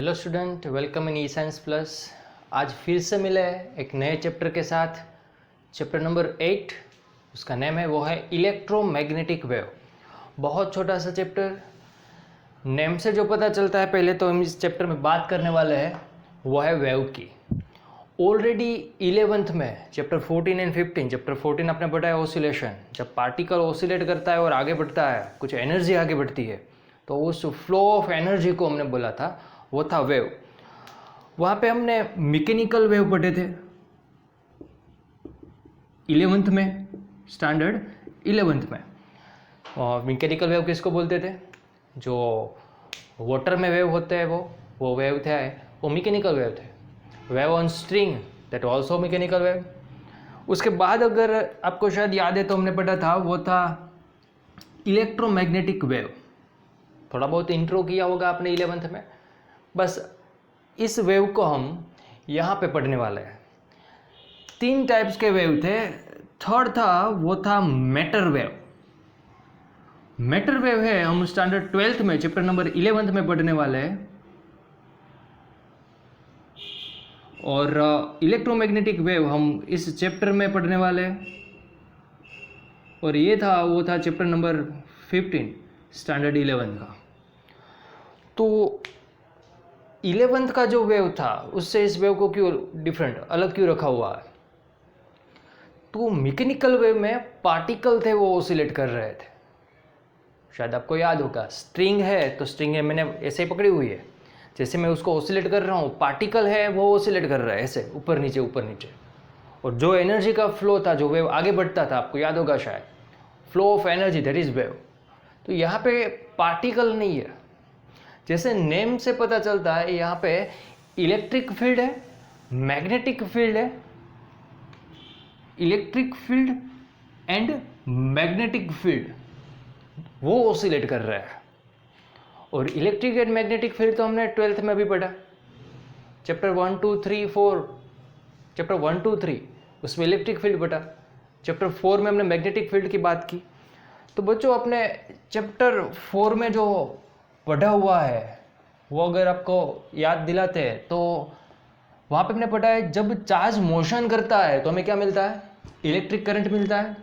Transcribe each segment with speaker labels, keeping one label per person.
Speaker 1: Hello student, welcome in E science plus. आज फिर से मिले एक नए चैप्टर के साथ। चैप्टर नंबर 8, उसका नेम है वो है इलेक्ट्रोमैग्नेटिक वेव। बहुत छोटा सा चैप्टर, नेम से जो पता चलता है पहले तो हम इस चैप्टर में बात करने वाले हैं वो है वेव की। ऑलरेडी 11th में चैप्टर 14 एंड 15, चैप्टर 14 आपने पढ़ा है ऑसिलेशन। जब पार्टिकल ऑसिलेट करता है और आगे बढ़ता है, कुछ एनर्जी आगे बढ़ती है, तो उस फ्लो ऑफ एनर्जी को हमने बोला था वो था वेव। वहाँ पे हमने मैकेनिकल वेव पढ़े थे 11th में, स्टैंडर्ड 11th में। और मैकेनिकल वेव किसको बोलते थे? जो वाटर में वेव होते हैं वो वेव थे, वो मैकेनिकल वेव थे। Wave on string, that also mechanical wave. उसके बाद अगर आपको शायद याद है तो हमने पढ़ा था वो था इलेक्ट्रोमैग्नेटिक वेव। थोड़ा बहुत इंट्रो किया होगा आपने 11th में। बस इस वेव को हम यहाँ पे पढ़ने वाले हैं। 3 टाइप्स के वेव थे। थर्ड था वो था मैटर वेव। मैटर वेव है हम स्टैंडर्ड 12th में चैप्टर नंबर 11th में पढ़ने वाले हैं। और इलेक्ट्रोमैग्नेटिक वेव हम इस चैप्टर में पढ़ने वाले हैं। और ये वो था चैप्टर नंबर 15 स्टैंडर्ड 11 का। तो 11th का जो वेव था उससे इस वेव को क्यों डिफरेंट, अलग क्यों रखा हुआ है? तो मैकेनिकल वेव में पार्टिकल थे वो ऑसिलेट कर रहे थे। शायद आपको याद होगा, स्ट्रिंग है तो स्ट्रिंग है मैंने ऐसे ही पकड़ी हुई है, जैसे मैं उसको ऑसिलेट कर रहा हूँ, पार्टिकल है वो ऑसिलेट कर रहा है ऐसे ऊपर नीचे ऊपर नीचे। और जो एनर्जी का फ्लो था, जो वेव आगे बढ़ता था, आपको याद होगा शायद, flow of energy, that is wave. तो यहाँ पे पार्टिकल नहीं है। जैसे नेम से पता चलता है यहाँ पे इलेक्ट्रिक फील्ड है, मैग्नेटिक फील्ड है, electric field and magnetic field वो ऑसिलेट कर रहा है। और इलेक्ट्रिक एंड मैग्नेटिक फील्ड तो हमने 12th में भी पढ़ा, चैप्टर 1 2 3 4, चैप्टर 1 2 3 उसमें इलेक्ट्रिक फील्ड पढ़ा। चैप्टर 4 में हमने मैग्नेटिक फील्ड की बात की। तो बच्चों, अपने चैप्टर 4 में जो पढ़ा हुआ है वो अगर आपको याद दिलाते हैं तो वहाँ पे हमने पढ़ा है जब चार्ज मोशन करता है तो हमें क्या मिलता है? इलेक्ट्रिक करंट मिलता है।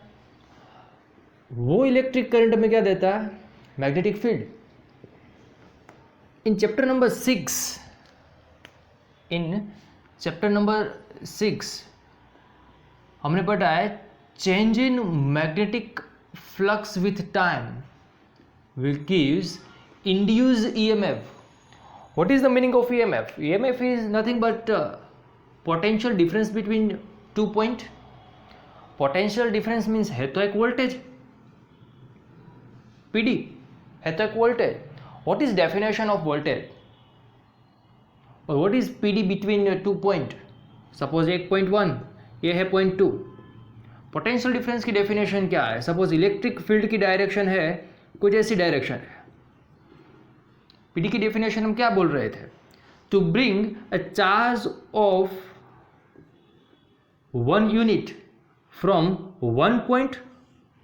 Speaker 1: वो इलेक्ट्रिक करंट में क्या देता है? Magnetic field. In chapter number 6 हमने पढ़ा है change in magnetic flux with time will gives induced EMF. What is the meaning of EMF? EMF is nothing but potential difference between 2 point. Potential difference means है तो एक voltage, PD है तो एक voltage. What is definition of voltage? और what is PD between 2 point? Suppose एक 0.1, ये है 0.2। पोटेंशियल डिफरेंस की डेफिनेशन क्या है? सपोज इलेक्ट्रिक फील्ड की डायरेक्शन है कुछ ऐसी डायरेक्शन है। पीडी की डेफिनेशन हम क्या बोल रहे थे? To bring a charge of 1 unit from 1 point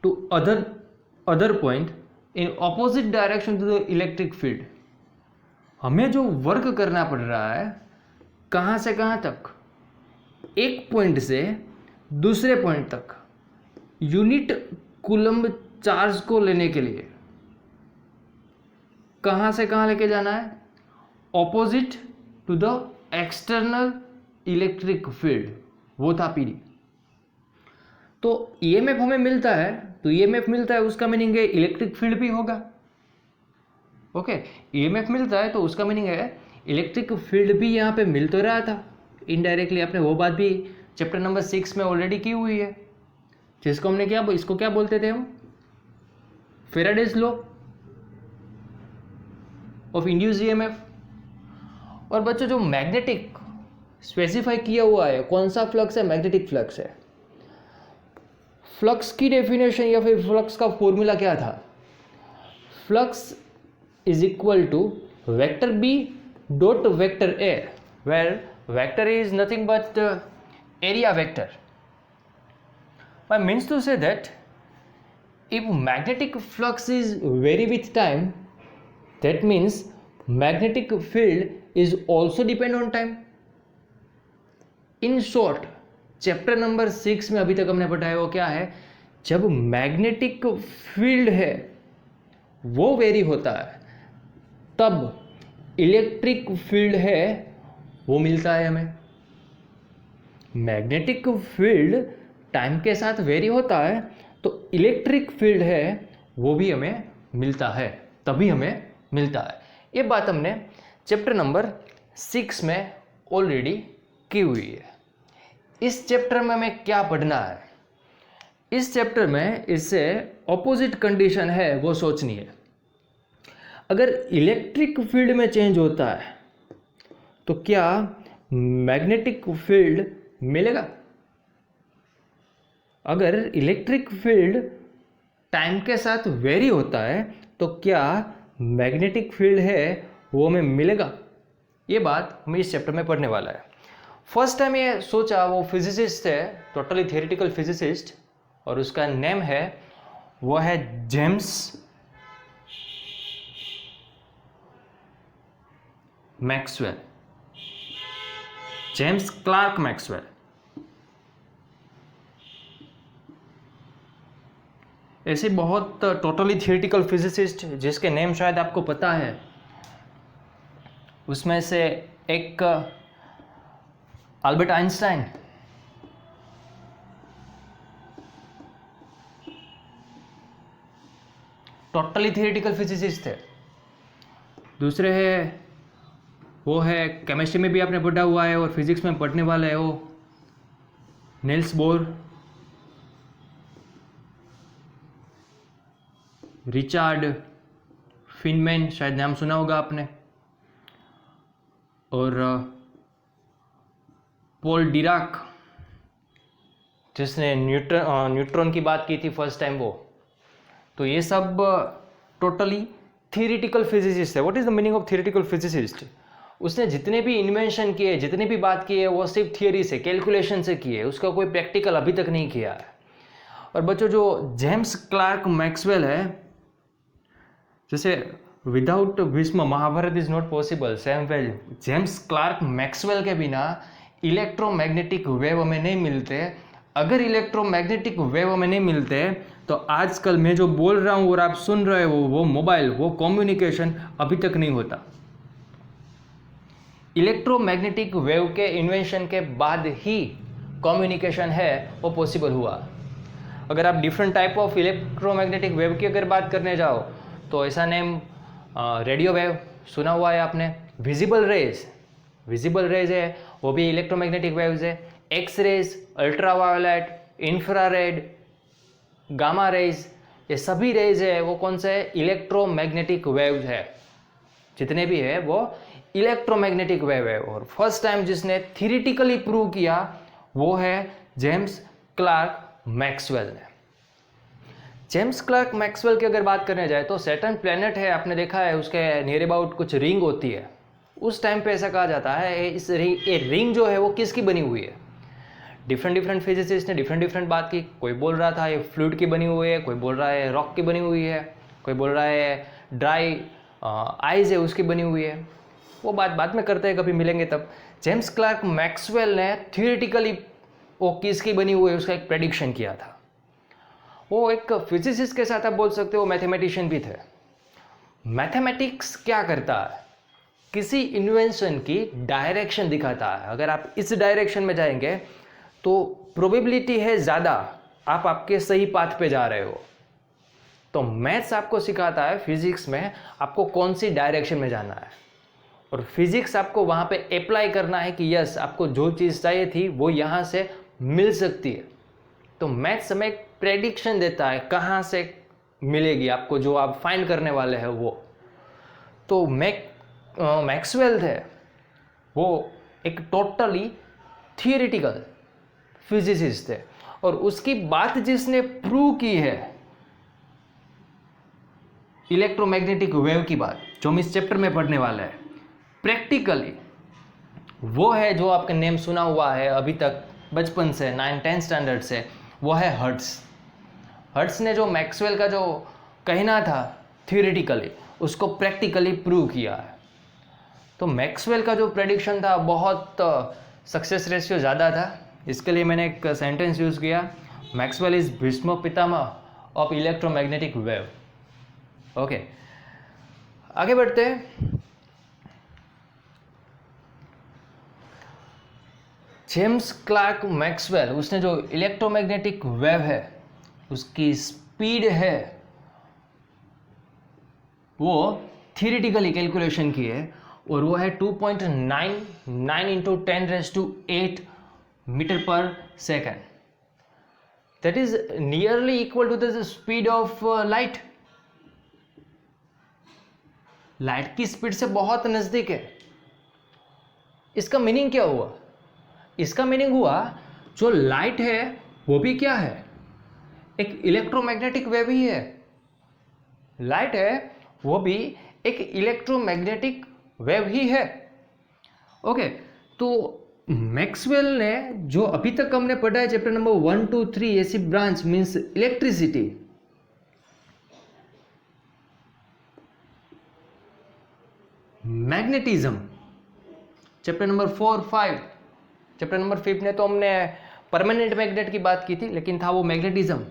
Speaker 1: to other point in opposite direction to the electric field. हमें जो वर्क करना पड़ रहा है कहाँ से कहाँ तक? एक पॉइंट से दूसरे पॉइंट तक यूनिट कूलम्ब चार्ज को लेने के लिए कहाँ से कहाँ लेके जाना है? Opposite to the external electric field, वो था पीडी। तो ईएमएफ हमें मिलता है, तो ईएमएफ मिलता है उसका मीनिंग है इलेक्ट्रिक फील्ड भी होगा। ओके, ईएमएफ मिलता है तो उसका मीनिंग है इलेक्ट्रिक फील्ड भी यहाँ पे मिल तो रहा था इनडायरेक्टली। आपने वो बात भी चैप्टर नंबर 6 में ऑलरेडी की हुई है, जिसको हमने इसको क्या बोलते थे हम? Faraday's law of induce EMF. और बच्चों, जो मैग्नेटिक स्पेसिफाई किया हुआ है कौन सा फ्लक्स है? मैग्नेटिक फ्लक्स है। फ्लक्स की डेफिनेशन या फिर फ्लक्स का फॉर्मूला क्या था? Flux is equal to vector B dot vector A, where vector is nothing but area vector. I means to say that if magnetic flux is vary with time, that means magnetic field is also depend on time. In short, chapter number 6 में अभी तक हमने पढ़ाया वो क्या है, जब magnetic field है वो वेरी होता है तब इलेक्ट्रिक फील्ड है वो मिलता है हमें। मैग्नेटिक फील्ड टाइम के साथ वेरी होता है तो इलेक्ट्रिक फील्ड है वो भी हमें मिलता है, तभी हमें मिलता है। ये बात हमने चैप्टर नंबर 6 में ऑलरेडी की हुई है। इस चैप्टर में हमें क्या पढ़ना है, इस चैप्टर में इससे ऑपोजिट कंडीशन है वो सोचनी है। अगर इलेक्ट्रिक फील्ड में चेंज होता है तो क्या मैग्नेटिक फील्ड मिलेगा? अगर इलेक्ट्रिक फील्ड टाइम के साथ वेरी होता है तो क्या मैग्नेटिक फील्ड है वो हमें मिलेगा? ये बात हमें इस चैप्टर में पढ़ने वाला है। फर्स्ट टाइम ये सोचा वो फिजिसिस्ट है, टोटली थियोरेटिकल फिजिसिस्ट, और उसका नेम है वो है James Maxwell, James Clerk Maxwell. ऐसे बहुत टोटली थियोरेटिकल फिजिसिस्ट जिसके नेम शायद आपको पता है, उसमें से एक Albert Einstein, totally theoretical physicist है। दूसरे है वो है केमिस्ट्री में भी आपने पढ़ा हुआ है और फिजिक्स में पढ़ने वाला है वो नील्स बोर, रिचर्ड फिनमैन, शायद नाम सुना होगा आपने, और पॉल डिराक जिसने न्यूट्रॉन की बात की थी फर्स्ट टाइम वो। तो ये सब टोटली थियोरेटिकल फिजिसिस्ट है। What is the meaning of theoretical physicist? उसने जितने भी इन्वेंशन किए, जितने भी बात की है वो सिर्फ थियोरी से, कैलकुलेशन से किए, उसका कोई प्रैक्टिकल अभी तक नहीं किया है। और बच्चों जो जेम्स क्लार्क मैक्सवेल है, जैसे without Bhishma Mahabharata is not possible, same way James Clerk Maxwell के बिना इलेक्ट्रोमैग्नेटिक वेव हमें नहीं मिलते। अगर इलेक्ट्रोमैग्नेटिक वेव हमें नहीं मिलते तो आजकल मैं जो बोल रहा हूँ और आप सुन रहे हो वो मोबाइल, वो कम्युनिकेशन अभी तक नहीं होता। इलेक्ट्रोमैग्नेटिक वेव के इन्वेंशन के बाद ही कम्युनिकेशन है वो पॉसिबल हुआ। अगर आप different type of electromagnetic wave की अगर बात करने जाओ तो ऐसा नेम रेडियो वेव सुना हुआ है आपने, विजिबल रेज है वो भी इलेक्ट्रोमैग्नेटिक वेव्स है, X rays, ultraviolet, infrared, gamma rays, ये सभी रेज है वो कौन से इलेक्ट्रोमैग्नेटिक वेव्स है, जितने भी है वो इलेक्ट्रोमैग्नेटिक वेव है। और फर्स्ट टाइम जिसने थियोरेटिकली प्रूव किया वो है जेम्स क्लार्क मैक्सवेल ने। जेम्स क्लार्क मैक्सवेल की अगर बात करने जाए तो सैटर्न प्लेनेट है, आपने देखा है उसके नियर अबाउट कुछ रिंग होती है। उस टाइम पे ऐसा कहा जाता है इस रिंग जो है वो किसकी बनी हुई है। डिफरेंट फिजिसिस्ट ने डिफरेंट बात की। कोई बोल रहा था ये फ्लूइड की बनी हुई है, कोई बोल रहा है रॉक की बनी हुई है, कोई बोल रहा है ड्राई आइज है उसकी बनी हुई है। वो बात बाद में करते हैं, कभी मिलेंगे तब। जेम्स क्लार्क मैक्सवेल ने थियोरेटिकली वो किसकी बनी हुई है उसका एक प्रेडिक्शन किया था। वो एक फिजिसिस्ट के साथ आप बोल सकते हो मैथमेटिशियन भी थे। मैथमेटिक्स क्या करता है, किसी इन्वेंशन की डायरेक्शन दिखाता है। अगर आप इस डायरेक्शन में जाएंगे तो प्रोबेबिलिटी है ज़्यादा आप आपके सही पाथ पे जा रहे हो। तो मैथ्स आपको सिखाता है फिजिक्स में आपको कौन सी डायरेक्शन में जाना है, और फिजिक्स आपको वहाँ पे अप्लाई करना है कि यस आपको जो चीज़ चाहिए थी वो यहाँ से मिल सकती है। तो मैथ्स हमें एक प्रेडिक्शन देता है कहाँ से मिलेगी आपको जो आप फाइंड करने वाले हैं वो। तो मैक्सवेल थे वो एक टोटली थियोरेटिकल फिजिसिस्ट थे, और उसकी बात जिसने प्रूव की है इलेक्ट्रोमैग्नेटिक वेव की बात, जो हम इस चैप्टर में पढ़ने वाला है प्रैक्टिकली, वो है जो आपका नेम सुना हुआ है अभी तक बचपन से 9-10 स्टैंडर्ड से, वो है हर्ट्ज ने जो मैक्सवेल का जो कहना था थियोरेटिकली उसको प्रैक्टिकली प्रूव किया है। तो मैक्सवेल का जो प्रेडिक्शन था बहुत सक्सेस रेशियो ज़्यादा था। इसके लिए मैंने एक सेंटेंस यूज़ किया, Maxwell is Bhishma Pitamah of electromagnetic wave. Okay, आगे बढ़ते हैं। जेम्स क्लार्क मैक्सवेल, उसने जो इलेक्ट्रोमैग्नेटिक वेव है उसकी स्पीड है वो थियरिटिकली कैलकुलेशन की है और वो है 2.99 into 10⁸ metre per second. That is nearly equal to the speed of light. Light की स्पीड से बहुत नजदीक है। इसका मीनिंग क्या हुआ? इसका मीनिंग हुआ जो लाइट है वो भी क्या है? एक इलेक्ट्रोमैग्नेटिक वेव ही है। लाइट है वो भी एक इलेक्ट्रोमैग्नेटिक वेव ही है। ओके, तो मैक्सवेल ने जो अभी तक हमने पढ़ा है चैप्टर नंबर 1, 2, 3 ऐसी branch means electricity, magnetism, chapter number 4, 5, chapter number 5 ने तो हमने परमानेंट मैग्नेट की बात की थी, लेकिन था वो मैग्नेटिज्म।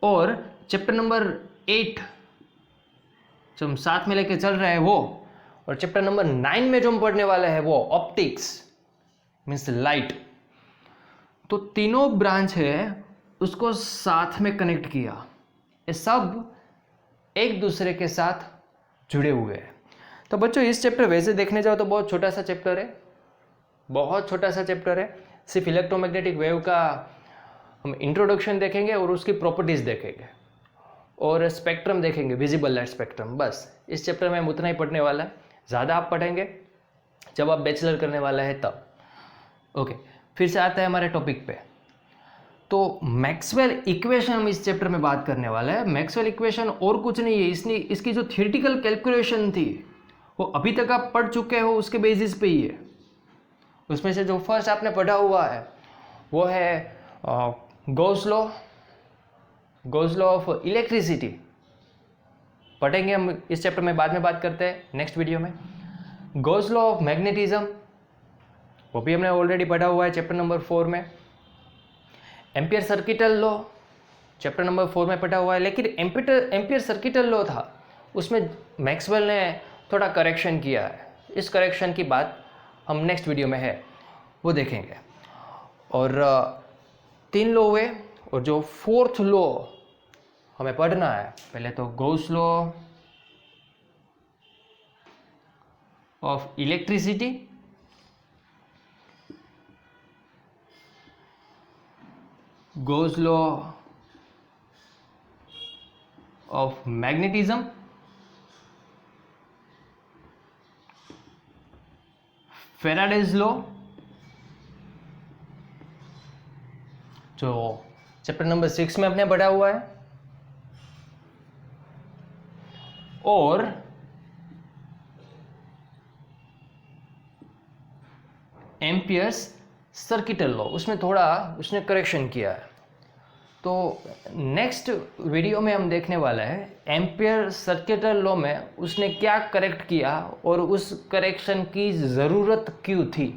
Speaker 1: और चैप्टर नंबर 8 जो हम साथ में लेके चल रहे हैं वो, और चैप्टर नंबर 9 में जो हम पढ़ने वाले हैं वो ऑप्टिक्स मीन्स लाइट। तो तीनों ब्रांच है उसको साथ में कनेक्ट किया। ये सब एक दूसरे के साथ जुड़े हुए हैं। तो बच्चों इस चैप्टर वैसे देखने जाओ तो बहुत छोटा सा चैप्टर है, बहुत छोटा सा चैप्टर है। सिर्फ इलेक्ट्रोमैग्नेटिक वेव का हम इंट्रोडक्शन देखेंगे और उसकी प्रॉपर्टीज देखेंगे और स्पेक्ट्रम देखेंगे, विजिबल लाइट स्पेक्ट्रम। बस इस चैप्टर में हम उतना ही पढ़ने वाला है। ज़्यादा आप पढ़ेंगे जब आप बैचलर करने वाला है तब। ओके, फिर से आता है हमारे टॉपिक पे। तो मैक्सवेल इक्वेशन हम इस चैप्टर में बात करने वाले हैं। मैक्सवेल इक्वेशन और कुछ नहीं है, इसकी जो थियोरेटिकल कैलकुलेशन थी वो अभी तक आप पढ़ चुके हो, उसके बेसिस पे ही है। उसमें से जो फर्स्ट आपने पढ़ा हुआ है वो है गॉस लॉ ऑफ इलेक्ट्रिसिटी। पढ़ेंगे हम इस चैप्टर में, बाद में बात करते हैं नेक्स्ट वीडियो में। गॉस लॉ ऑफ मैग्नेटिज्म वो भी हमने ऑलरेडी पढ़ा हुआ है चैप्टर नंबर 4 में। Ampere circuital law chapter number 4 में पढ़ा हुआ है, लेकिन एम्पियर सर्किटल लॉ था उसमें मैक्सवेल ने थोड़ा करेक्शन किया है। इस करेक्शन की बात हम नेक्स्ट वीडियो में है वो देखेंगे। और 3 लॉ हुए और जो 4th लॉ हमें पढ़ना है, पहले तो Gauss law of electricity, Gauss law of magnetism, Faraday's law जो चैप्टर नंबर 6 में हमने पढ़ा हुआ है, और एम्पियर्स सर्किटल लॉ, उसमें थोड़ा उसने करेक्शन किया है। तो नेक्स्ट वीडियो में हम देखने वाला है एम्पियर सर्किटल लॉ में उसने क्या करेक्ट किया और उस करेक्शन की ज़रूरत क्यों थी।